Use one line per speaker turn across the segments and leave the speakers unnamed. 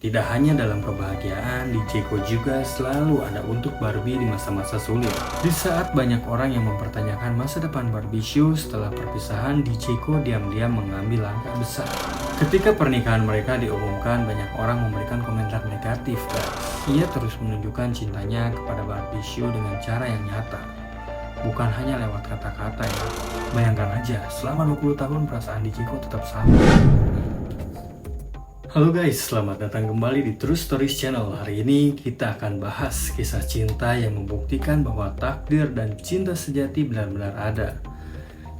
Tidak hanya dalam kebahagiaan, DJ Ko juga selalu ada untuk Barbie di masa-masa sulit. Di saat banyak orang yang mempertanyakan masa depan Barbie Show setelah perpisahan, DJ Ko diam-diam mengambil langkah besar. Ketika pernikahan mereka diumumkan, banyak orang memberikan komentar negatif, guys. Ia terus menunjukkan cintanya kepada Barbie Show dengan cara yang nyata, bukan hanya lewat kata-kata ya. Bayangkan aja, selama 20 tahun perasaan DJ Ko tetap sama. Halo guys, selamat datang kembali di True Stories Channel. Hari ini kita akan bahas kisah cinta yang membuktikan bahwa takdir dan cinta sejati benar-benar ada.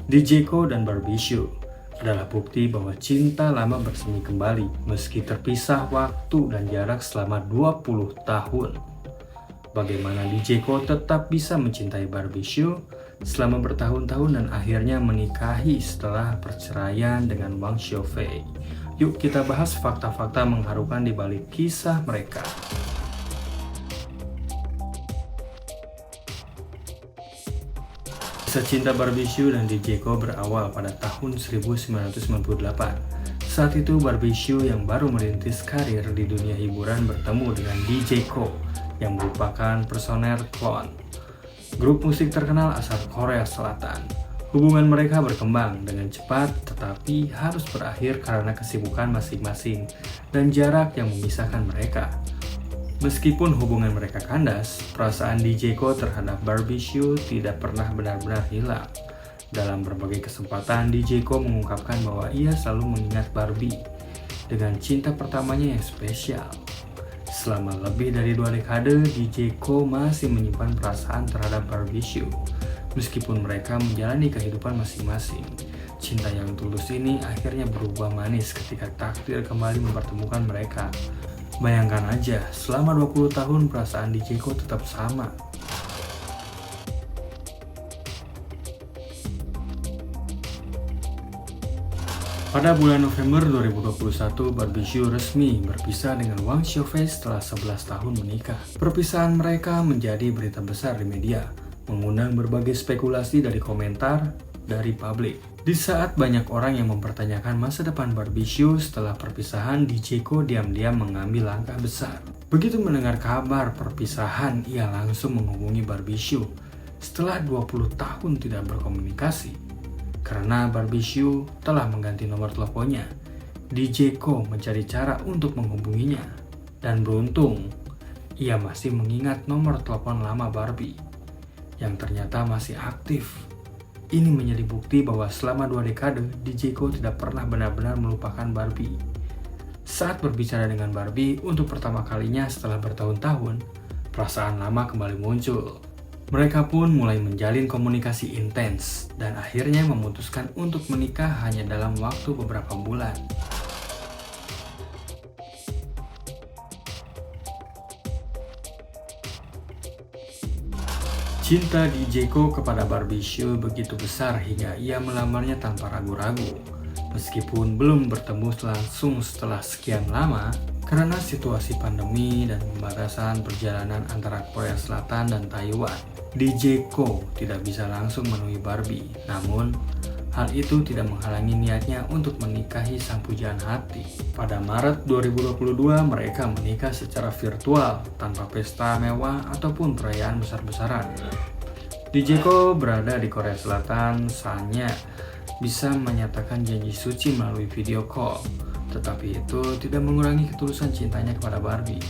DJ Ko dan Barbie Show adalah bukti bahwa cinta lama bersemi kembali meski terpisah waktu dan jarak selama 20 tahun. Bagaimana DJ Ko tetap bisa mencintai Barbie Show selama bertahun-tahun dan akhirnya menikahi setelah perceraian dengan Wang Xiaofei. Yuk kita bahas fakta-fakta mengharukan di balik kisah mereka. Kisah cinta Barbie Show dan DJ Ko berawal pada tahun 1998. Saat itu Barbie Show yang baru merintis karir di dunia hiburan bertemu dengan DJ Ko yang merupakan personel Clone, grup musik terkenal asal Korea Selatan. Hubungan mereka berkembang dengan cepat tetapi harus berakhir karena kesibukan masing-masing dan jarak yang memisahkan mereka. Meskipun hubungan mereka kandas, perasaan DJ Ko terhadap Barbie Show tidak pernah benar-benar hilang. Dalam berbagai kesempatan, DJ Ko mengungkapkan bahwa ia selalu mengingat Barbie dengan cinta pertamanya yang spesial. Selama lebih dari 2 dekade, DJ Ko masih menyimpan perasaan terhadap Barbie Show. Meskipun mereka menjalani kehidupan masing-masing, cinta yang tulus ini akhirnya berubah manis ketika takdir kembali mempertemukan mereka. Bayangkan aja, selama 20 tahun perasaan DJ Ko tetap sama. Pada bulan November 2021, Barbie Show resmi berpisah dengan Wang Xiaofei setelah 11 tahun menikah. Perpisahan mereka menjadi berita besar di media, mengundang berbagai spekulasi dari komentar dari publik. Di saat banyak orang yang mempertanyakan masa depan Barbie Show setelah perpisahan, DJ Ko diam-diam mengambil langkah besar. Begitu mendengar kabar perpisahan, ia langsung menghubungi Barbie Show setelah 20 tahun tidak berkomunikasi. Karena Barbie Show telah mengganti nomor teleponnya, DJ Ko mencari cara untuk menghubunginya. Dan beruntung, ia masih mengingat nomor telepon lama Barbie yang ternyata masih aktif. Ini menjadi bukti bahwa selama 2 dekade, DJ Ko tidak pernah benar-benar melupakan Barbie. Saat berbicara dengan Barbie untuk pertama kalinya setelah bertahun-tahun, perasaan lama kembali muncul. Mereka pun mulai menjalin komunikasi intens dan akhirnya memutuskan untuk menikah hanya dalam waktu beberapa bulan. Cinta DJ Ko kepada Barbie Show begitu besar hingga ia melamarnya tanpa ragu-ragu. Meskipun belum bertemu langsung setelah sekian lama, karena situasi pandemi dan pembatasan perjalanan antara Korea Selatan dan Taiwan, DJ Ko tidak bisa langsung menemui Barbie. Namun, hal itu tidak menghalangi niatnya untuk menikahi sang pujaan hati. Pada Maret 2022, mereka menikah secara virtual tanpa pesta mewah ataupun perayaan besar-besaran. DJ Ko berada di Korea Selatan, hanya bisa menyatakan janji suci melalui video call. Tetapi itu tidak mengurangi ketulusan cintanya kepada Barbie.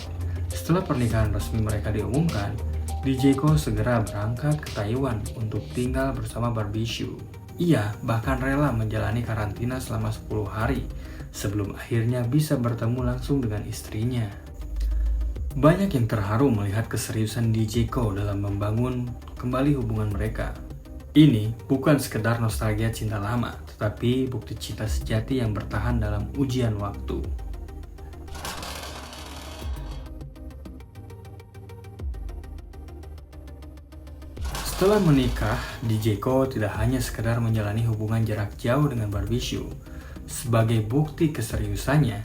Setelah pernikahan resmi mereka diumumkan, DJ Ko segera berangkat ke Taiwan untuk tinggal bersama Barbie Show. Ia bahkan rela menjalani karantina selama 10 hari sebelum akhirnya bisa bertemu langsung dengan istrinya. Banyak yang terharu melihat keseriusan DJ Ko dalam membangun kembali hubungan mereka. Ini bukan sekedar nostalgia cinta lama, tetapi bukti cinta sejati yang bertahan dalam ujian waktu. Setelah menikah, DJ Ko tidak hanya sekedar menjalani hubungan jarak jauh dengan Barbie Show. Sebagai bukti keseriusannya,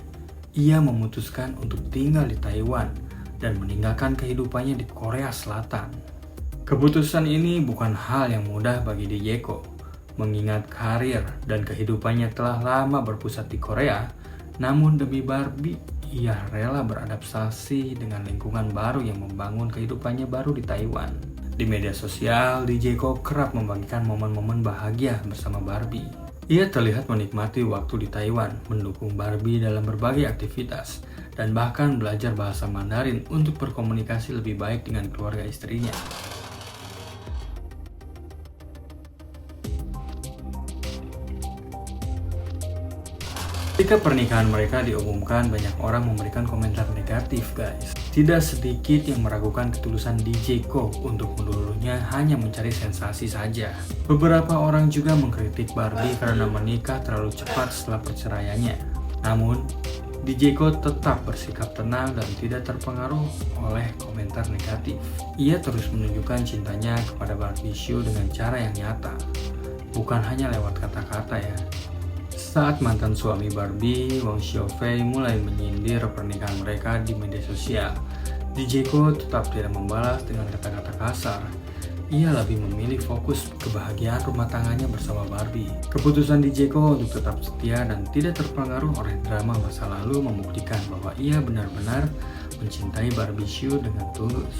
ia memutuskan untuk tinggal di Taiwan dan meninggalkan kehidupannya di Korea Selatan. Keputusan ini bukan hal yang mudah bagi DJ Ko, mengingat karir dan kehidupannya telah lama berpusat di Korea. Namun demi Barbie, ia rela beradaptasi dengan lingkungan baru yang membangun kehidupannya baru di Taiwan. Di media sosial, DJ Ko kerap membagikan momen-momen bahagia bersama Barbie. Ia terlihat menikmati waktu di Taiwan, mendukung Barbie dalam berbagai aktivitas, dan bahkan belajar bahasa Mandarin untuk berkomunikasi lebih baik dengan keluarga istrinya. Ketika pernikahan mereka diumumkan, banyak orang memberikan komentar negatif, guys. Tidak sedikit yang meragukan ketulusan DJ Ko untuk dulunya hanya mencari sensasi saja. Beberapa orang juga mengkritik Barbie karena menikah terlalu cepat setelah perceraiannya. Namun, DJ Ko tetap bersikap tenang dan tidak terpengaruh oleh komentar negatif. Ia terus menunjukkan cintanya kepada Barbie Hsu dengan cara yang nyata, bukan hanya lewat kata-kata ya. Saat mantan suami Barbie, Wang Xiaofei, mulai menyindir pernikahan mereka di media sosial, DJ Ko tetap tidak membalas dengan kata-kata kasar. Ia lebih memilih fokus kebahagiaan rumah tangganya bersama Barbie. Keputusan DJ Ko untuk tetap setia dan tidak terpengaruh oleh drama masa lalu membuktikan bahwa ia benar-benar mencintai Barbie Hsu dengan tulus.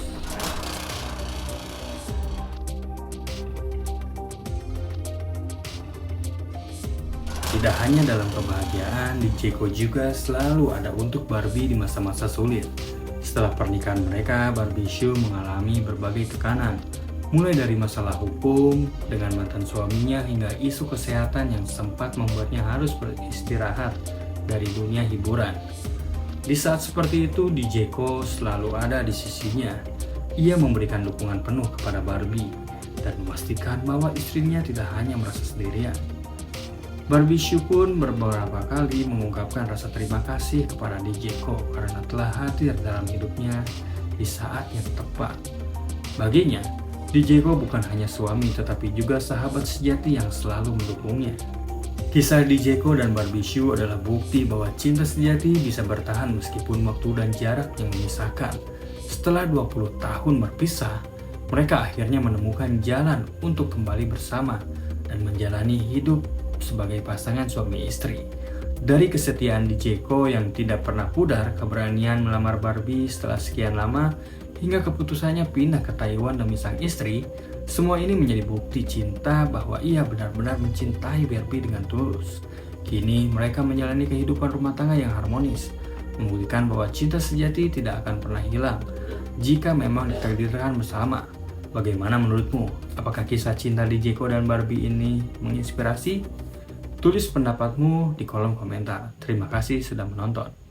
Tidak hanya dalam kebahagiaan, DJ Ko juga selalu ada untuk Barbie di masa-masa sulit. Setelah pernikahan mereka, Barbie Hsu mengalami berbagai tekanan, mulai dari masalah hukum dengan mantan suaminya hingga isu kesehatan yang sempat membuatnya harus beristirahat dari dunia hiburan. Di saat seperti itu, DJ Ko selalu ada di sisinya. Ia memberikan dukungan penuh kepada Barbie dan memastikan bahwa istrinya tidak hanya merasa sendirian. Barbie Hsu pun beberapa kali mengungkapkan rasa terima kasih kepada DJ Ko karena telah hadir dalam hidupnya di saat yang tepat. Baginya, DJ Ko bukan hanya suami tetapi juga sahabat sejati yang selalu mendukungnya. Kisah DJ Ko dan Barbie Hsu adalah bukti bahwa cinta sejati bisa bertahan meskipun waktu dan jarak yang memisahkan. Setelah 20 tahun berpisah, mereka akhirnya menemukan jalan untuk kembali bersama dan menjalani hidup sebagai pasangan suami istri. Dari kesetiaan DJ Ko yang tidak pernah pudar, keberanian melamar Barbie setelah sekian lama, hingga keputusannya pindah ke Taiwan demi sang istri, semua ini menjadi bukti cinta bahwa ia benar-benar mencintai Barbie dengan tulus. Kini mereka menjalani kehidupan rumah tangga yang harmonis, membuktikan bahwa cinta sejati tidak akan pernah hilang jika memang ditakdirkan bersama. Bagaimana menurutmu? Apakah kisah cinta DJ Ko dan Barbie ini menginspirasi? Tulis pendapatmu di kolom komentar. Terima kasih sudah menonton.